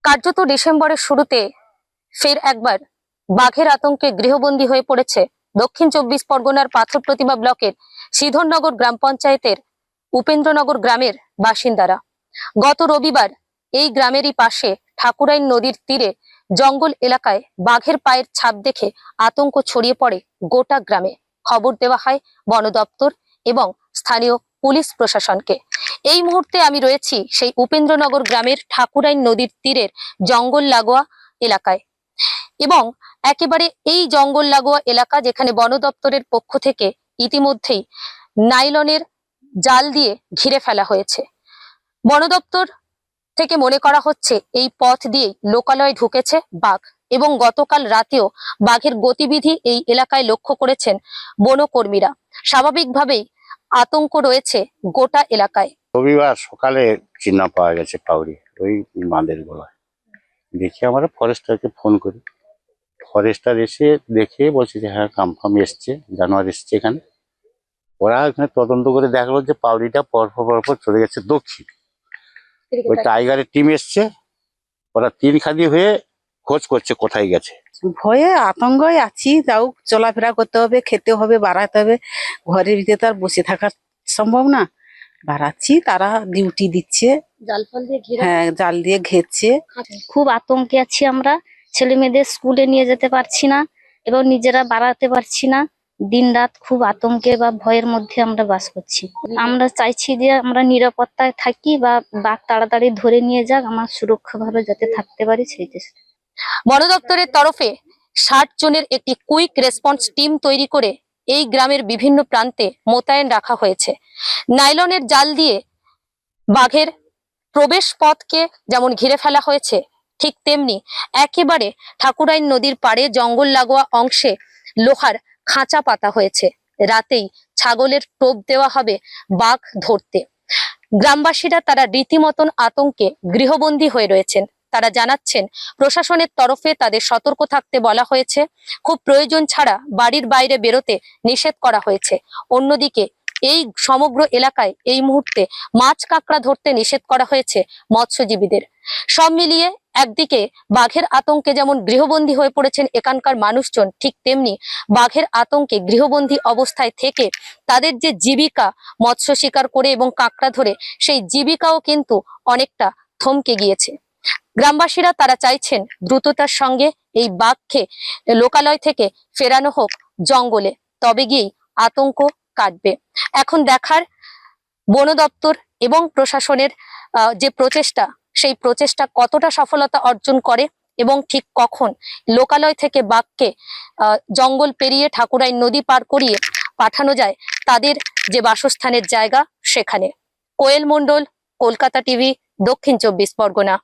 কার্যত ডিসেম্বরের শুরুতে ফের একবার বাঘের আতঙ্কে গৃহবন্দী হয়ে পড়েছে দক্ষিণ চব্বিশ পরগনার পাথর প্রতিমা ব্লকের শ্রীধরনগর গ্রাম পঞ্চায়েতের উপেন্দ্রনগর গ্রামের বাসিন্দারা। গত রবিবার এই গ্রামেরই পাশে ঠাকুরাইন নদীর তীরে জঙ্গল এলাকায় বাঘের পায়ের ছাপ দেখে আতঙ্ক ছড়িয়ে পড়ে গোটা গ্রামে। খবর দেওয়া হয় বন দপ্তর এবং স্থানীয় পুলিশ প্রশাসনকে। এই মুহূর্তে আমি রয়েছি সেই উপেন্দ্রনগর গ্রামের ঠাকুরাইন নদীর তীরের জঙ্গল লাগোয়া এলাকায় এবং একেবারে এই জঙ্গল লাগোয়া এলাকা যেখানে বন দপ্তরের পক্ষ থেকে ইতিমধ্যেই নাইলনের জাল দিয়ে ঘিরে ফেলা হয়েছে। বন দপ্তর থেকে মনে করা হচ্ছে এই পথ দিয়েই লোকালয়ে ঢুকেছে বাঘ এবং গতকাল রাতেও বাঘের গতিবিধি এই এলাকায় লক্ষ্য করেছেন বনকর্মীরা। স্বাভাবিকভাবেই আতঙ্ক রয়েছে গোটা এলাকায়। রবিবার সকালে চিহ্ন পাওয়া গেছে কাউরি ওই বাঁধের গোড়ায়। দেখে আমরা ফরেস্টারকে ফোন করি, ফরেস্টার এসে দেখে বলছে যে হ্যাঁ কনফার্ম এসছে, জানোয়ার এসছে এখানে। ওরা এখানে তদন্ত করে দেখলো যে পাউরিটা পরপর চলে গেছে দক্ষিণ। ওই টাইগারের টিম এসছে, ওরা তিন খাদি হয়ে খোঁজ করছে কোথায় গেছে। ভয়ে আতঙ্কই আছি, তাও চলাফেরা করতে হবে, খেতে হবে, বাড়াতে হবে। ঘরের ভিতরে তো আর বসে থাকা সম্ভব না, বাড়াচ্ছি। তারা ডিউটি দিচ্ছে, জাল ফাল দিয়ে ঘিরে, হ্যাঁ জাল দিয়ে ঘেরছে। খুব আতঙ্কে আছি আমরা। ছেলে মেয়েদের স্কুলে নিয়ে যেতে পারছি না এবং নিজেরা বাড়াতে পারছি না। দিন রাত খুব আতঙ্কে বা ভয়ের মধ্যে আমরা বাস করছি। আমরা চাইছি যে আমরা নিরাপত্তায় থাকি বা বাঘ তাড়াতাড়ি ধরে নিয়ে যাক, আমরা সুরক্ষা ভাবে যাতে থাকতে পারি সেই চেষ্টা। বন দপ্তরের তরফে 60 জনের একটি কুইক রেসপন্স টিম তৈরি করে এই গ্রামের বিভিন্ন প্রান্তে মোতায়েন রাখা হয়েছে। নাইলনের জাল দিয়ে বাঘের প্রবেশ পথকে যেমন ঘিরে ফেলা হয়েছে, ঠিক তেমনি একেবারে ঠাকুরাইন নদীর পাড়ে জঙ্গল লাগোয়া অংশে লোহার খাঁচা পাতা হয়েছে। রাতেই ছাগলের টোপ দেওয়া হবে বাঘ ধরতে। গ্রামবাসীরা তারা রীতিমতন আতঙ্কে গৃহবন্দী হয়ে রয়েছেন। তারা জানাচ্ছেন প্রশাসনের তরফে তাদের সতর্ক থাকতে বলা হয়েছে, খুব প্রয়োজন ছাড়া বাড়ির বাইরে বেরোতে নিষেধ করা হয়েছে। অন্যদিকে এই সমগ্র এলাকায় এই মুহূর্তে মাছ কাঁকড়া ধরতে নিষেধ করা হয়েছে মৎস্যজীবীদের। সব মিলিয়ে একদিকে বাঘের আতঙ্কে যেমন গৃহবন্দী হয়ে পড়েছেন এখানকার মানুষজন, ঠিক তেমনি বাঘের আতঙ্কে গৃহবন্দী অবস্থায় থেকে তাদের যে জীবিকা মৎস্য শিকার করে এবং কাঁকড়া ধরে, সেই জীবিকাও কিন্তু অনেকটা থমকে গিয়েছে। গ্রামবাসীরা তারা চাইছেন দ্রুততার সঙ্গে এই বাঘকে লোকালয় থেকে ফেরানো হোক জঙ্গলে, তবে গিয়েই আতঙ্ক কাটবে। এখন দেখার বন দপ্তর এবং প্রশাসনের যে প্রচেষ্টা, সেই প্রচেষ্টা কতটা সফলতা অর্জন করে এবং ঠিক কখন লোকালয় থেকে বাঘকে জঙ্গল পেরিয়ে ঠাকুরাইন নদী পার করিয়ে পাঠানো যায় তাদের যে বাসস্থানের জায়গা সেখানে। কোয়েল মণ্ডল, কলকাতা টিভি, দক্ষিণ চব্বিশ পরগনা।